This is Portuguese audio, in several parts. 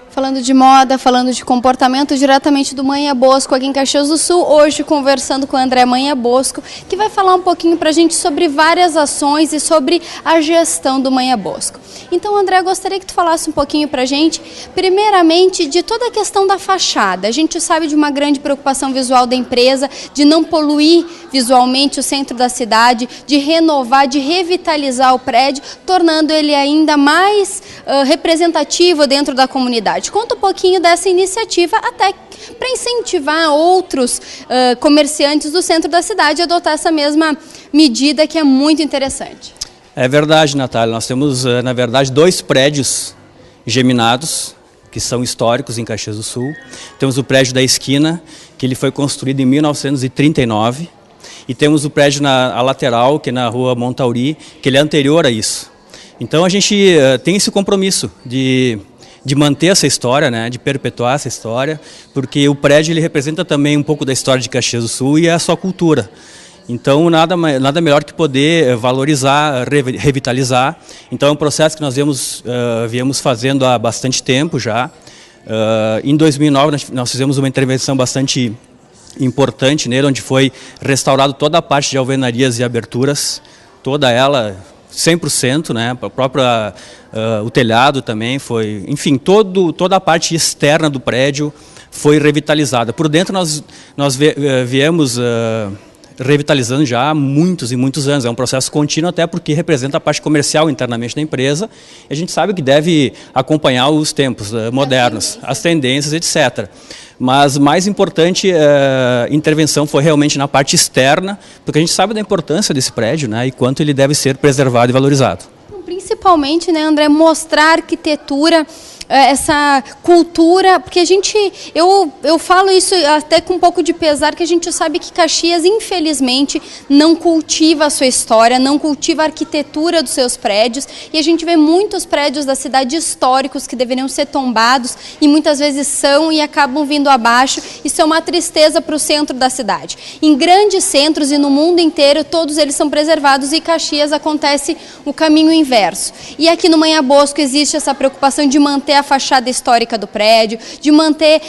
Falando de moda, falando de comportamento, diretamente do Manha Bosco, aqui em Caxias do Sul, hoje conversando com o André Manha Bosco, que vai falar um pouquinho para a gente sobre várias ações e sobre a gestão do Manha Bosco. Então, André, eu gostaria que tu falasse um pouquinho para a gente, primeiramente, de toda a questão da fachada. A gente sabe de uma grande preocupação visual da empresa, de não poluir visualmente o centro da cidade, de renovar, de revitalizar o prédio, tornando ele ainda mais representativo dentro da comunidade. Conta um pouquinho dessa iniciativa, até para incentivar outros comerciantes do centro da cidade a adotar essa mesma medida, que é muito interessante. É verdade, Natália. Nós temos, na verdade, 2 prédios geminados, que são históricos em Caxias do Sul. Temos o prédio da esquina, que ele foi construído em 1939. E temos o prédio na lateral, que é na rua Montauri, que ele é anterior a isso. Então a gente tem esse compromisso de manter essa história, né, de perpetuar essa história, porque o prédio ele representa também um pouco da história de Caxias do Sul e a sua cultura. Então nada melhor que poder valorizar, revitalizar. Então é um processo que nós viemos fazendo há bastante tempo já. Em 2009 nós fizemos uma intervenção bastante importante nele, onde foi restaurado toda a parte de alvenarias e aberturas, toda ela 100%, né? O telhado também foi, enfim, toda a parte externa do prédio foi revitalizada. Por dentro nós viemos revitalizando já há muitos e muitos anos. É um processo contínuo, até porque representa a parte comercial internamente da empresa. E a gente sabe que deve acompanhar os tempos modernos, as tendências, etc. Mas mais importante intervenção foi realmente na parte externa, porque a gente sabe da importância desse prédio, né, e quanto ele deve ser preservado e valorizado. Principalmente, né, André, mostrar a arquitetura, essa cultura, porque eu falo isso até com um pouco de pesar, que a gente sabe que Caxias, infelizmente, não cultiva a sua história, não cultiva a arquitetura dos seus prédios, e a gente vê muitos prédios da cidade históricos que deveriam ser tombados, e muitas vezes são e acabam vindo abaixo. Isso é uma tristeza para o centro da cidade. Em grandes centros e no mundo inteiro, todos eles são preservados, e Caxias acontece o caminho inverso. E aqui no Manha Bosco existe essa preocupação de manter a fachada histórica do prédio, de manter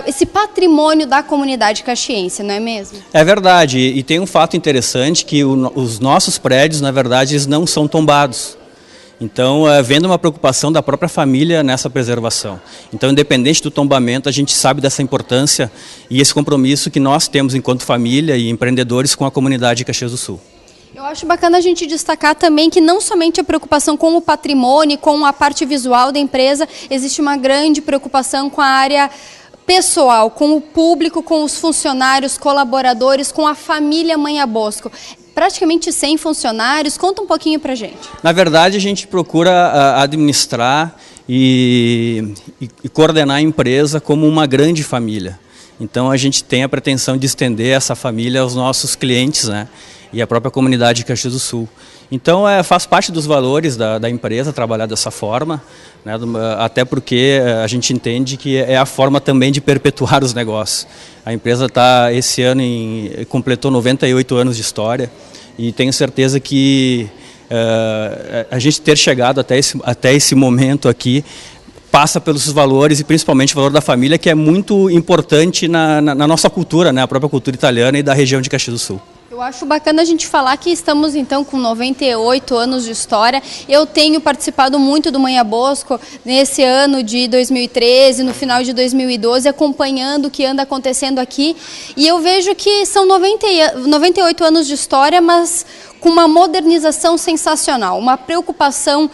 esse patrimônio da comunidade caxiense, não é mesmo? É verdade, e tem um fato interessante, que os nossos prédios, na verdade, eles não são tombados. Então, vendo uma preocupação da própria família nessa preservação. Então, independente do tombamento, a gente sabe dessa importância e esse compromisso que nós temos enquanto família e empreendedores com a comunidade de Caxias do Sul. Eu acho bacana a gente destacar também que não somente a preocupação com o patrimônio, com a parte visual da empresa, existe uma grande preocupação com a área pessoal, com o público, com os funcionários, colaboradores, com a família Manha Bosco. Praticamente 100 funcionários. Conta um pouquinho pra gente. Na verdade, a gente procura administrar e coordenar a empresa como uma grande família. Então a gente tem a pretensão de estender essa família aos nossos clientes, né? E a própria comunidade de Caxias do Sul. Então faz parte dos valores da empresa trabalhar dessa forma, né? Até porque a gente entende que é a forma também de perpetuar os negócios. A empresa esse ano completou 98 anos de história, e tenho certeza que a gente ter chegado até esse momento aqui passa pelos valores, e principalmente o valor da família, que é muito importante na nossa cultura, né? A própria cultura italiana e da região de Caxias do Sul. Eu acho bacana a gente falar que estamos então com 98 anos de história. Eu tenho participado muito do Manha Bosco nesse ano de 2013, no final de 2012, acompanhando o que anda acontecendo aqui. E eu vejo que são 98 anos de história, mas com uma modernização sensacional, uma preocupação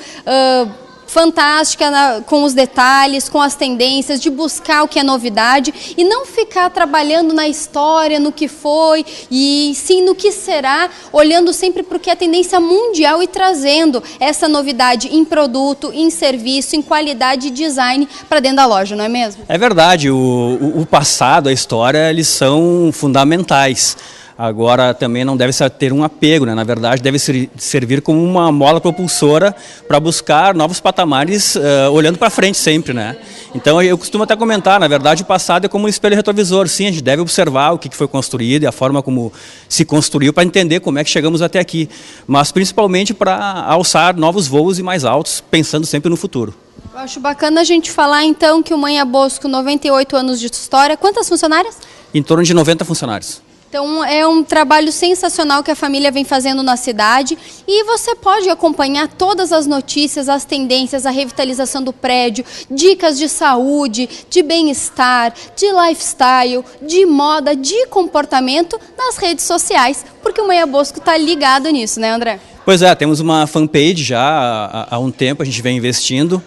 fantástica com os detalhes, com as tendências, de buscar o que é novidade e não ficar trabalhando na história, no que foi e sim no que será, olhando sempre para o que é tendência mundial e trazendo essa novidade em produto, em serviço, em qualidade e design para dentro da loja, não é mesmo? É verdade, o passado, a história, eles são fundamentais. Agora também não deve ter um apego, né? Na verdade deve servir como uma mola propulsora para buscar novos patamares olhando para frente sempre, né? Então eu costumo até comentar, na verdade o passado é como um espelho retrovisor, sim, a gente deve observar o que foi construído e a forma como se construiu para entender como é que chegamos até aqui, mas principalmente para alçar novos voos e mais altos, pensando sempre no futuro. Eu acho bacana a gente falar então que o Manha Bosco, 98 anos de história, quantas funcionárias? Em torno de 90 funcionários. Então é um trabalho sensacional que a família vem fazendo na cidade e você pode acompanhar todas as notícias, as tendências, a revitalização do prédio, dicas de saúde, de bem-estar, de lifestyle, de moda, de comportamento nas redes sociais, porque o Manha Bosco está ligado nisso, né, André? Pois é, temos uma fanpage já há um tempo, a gente vem investindo,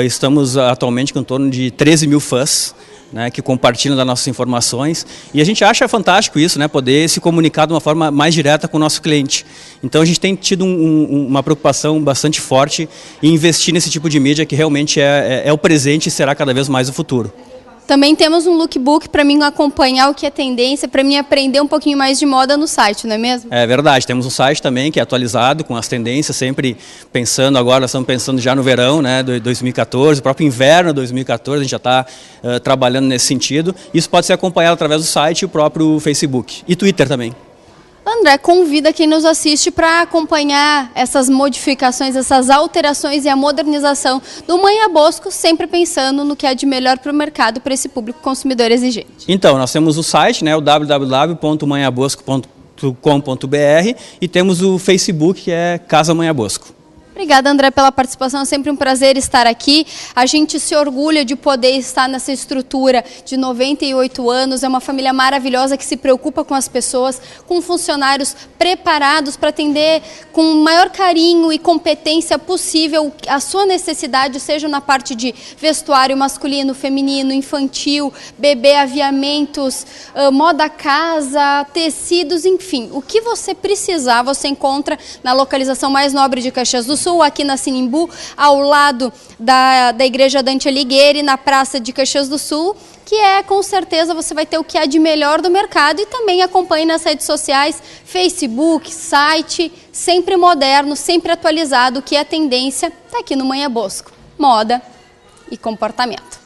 estamos atualmente com em torno de 13 mil fãs, né, que compartilham das nossas informações, e a gente acha fantástico isso, né, poder se comunicar de uma forma mais direta com o nosso cliente. Então a gente tem tido uma preocupação bastante forte em investir nesse tipo de mídia que realmente é o presente e será cada vez mais o futuro. Também temos um lookbook para mim acompanhar o que é tendência, para mim aprender um pouquinho mais de moda no site, não é mesmo? É verdade, temos um site também que é atualizado com as tendências, sempre pensando agora, nós estamos pensando já no verão, né, de 2014, o próprio inverno de 2014, a gente já está trabalhando nesse sentido. Isso pode ser acompanhado através do site e o próprio Facebook e Twitter também. André, convida quem nos assiste para acompanhar essas modificações, essas alterações e a modernização do Manha Bosco, sempre pensando no que é de melhor para o mercado, para esse público consumidor exigente. Então, nós temos o site, né, o www.manhabosco.com.br e temos o Facebook, que é Casa Manha Bosco. Obrigada, André, pela participação. É sempre um prazer estar aqui. A gente se orgulha de poder estar nessa estrutura de 98 anos. É uma família maravilhosa que se preocupa com as pessoas, com funcionários preparados para atender com o maior carinho e competência possível a sua necessidade, seja na parte de vestuário masculino, feminino, infantil, bebê, aviamentos, moda casa, tecidos, enfim. O que você precisar, você encontra na localização mais nobre de Caxias do Sul, aqui na Sinimbu, ao lado da Igreja Dante Alighieri, na Praça de Caxias do Sul, que com certeza você vai ter o que há de melhor do mercado, e também acompanhe nas redes sociais, Facebook, site, sempre moderno, sempre atualizado, o que é tendência, está aqui no Manha Bosco, moda e comportamento.